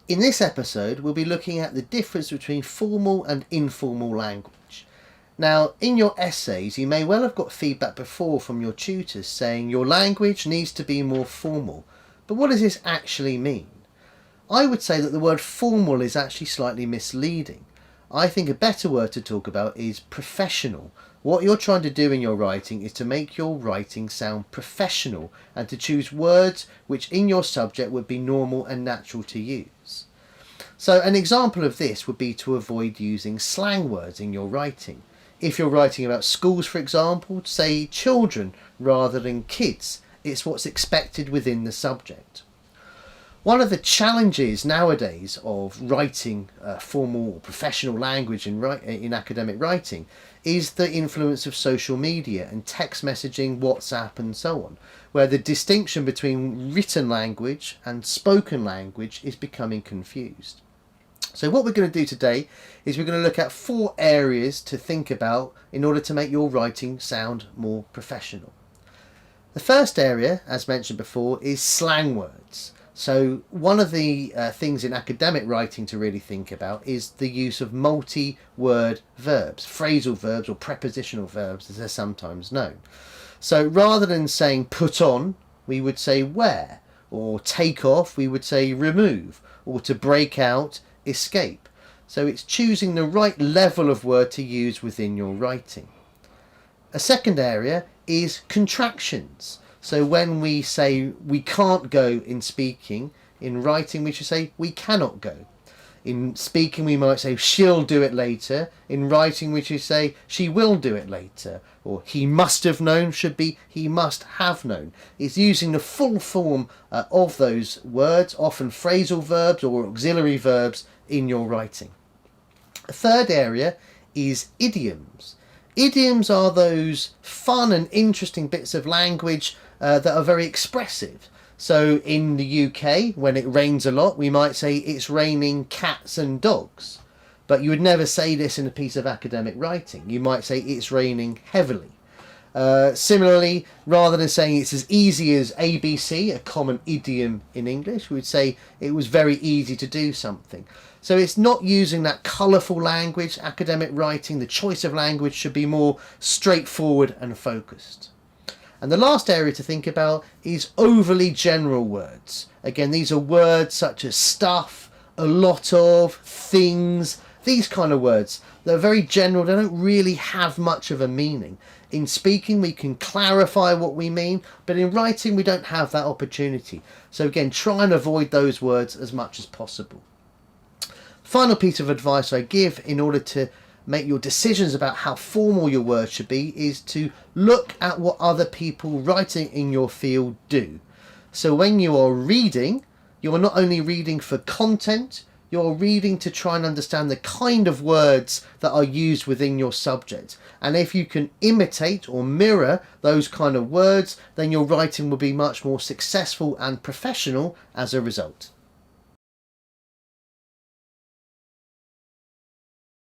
In this episode, we'll be looking at the difference between formal and informal language. Now, in your essays, you may well have got feedback before from your tutors saying your language needs to be more formal. But what does this actually mean? I would say that the word formal is actually slightly misleading. I think a better word to talk about is professional. What you're trying to do in your writing is to make your writing sound professional and to choose words which in your subject would be normal and natural to use. So an example of this would be to avoid using slang words in your writing. If you're writing about schools, for example, say children rather than kids. It's what's expected within the subject. One of the challenges nowadays of writing formal or professional language in academic writing is the influence of social media and text messaging, WhatsApp and so on, where the distinction between written language and spoken language is becoming confused. So what we're going to do today is we're going to look at 4 areas to think about in order to make your writing sound more professional. The first area, as mentioned before, is slang words. So one of the things in academic writing to really think about is the use of multi-word verbs, phrasal verbs or prepositional verbs as they're sometimes known. So rather than saying put on, we would say wear, or take off, we would say remove, or to break out, escape. So it's choosing the right level of word to use within your writing. A second area is contractions. So when we say we can't go in speaking, in writing we should say we cannot go. In speaking we might say she'll do it later. In writing we should say she will do it later. Or he must have known should be he must have known. It's using the full form of those words, often phrasal verbs or auxiliary verbs in your writing. A third area is idioms. Idioms are those fun and interesting bits of language that are very expressive. So in the UK, when it rains a lot, we might say it's raining cats and dogs. But you would never say this in a piece of academic writing. You might say it's raining heavily. Similarly, rather than saying it's as easy as ABC, a common idiom in English, we would say it was very easy to do something. So it's not using that colourful language. Academic writing, the choice of language should be more straightforward and focused. And the last area to think about is overly general words. Again, these are words such as stuff, a lot of, things, these kind of words. They're very general, they don't really have much of a meaning. In speaking we can clarify what we mean, but in writing we don't have that opportunity. So again, try and avoid those words as much as possible. Final piece of advice I give in order to make your decisions about how formal your words should be is to look at what other people writing in your field do. So when you are reading, you're not only reading for content, you're reading to try and understand the kind of words that are used within your subject. And if you can imitate or mirror those kind of words, then your writing will be much more successful and professional as a result.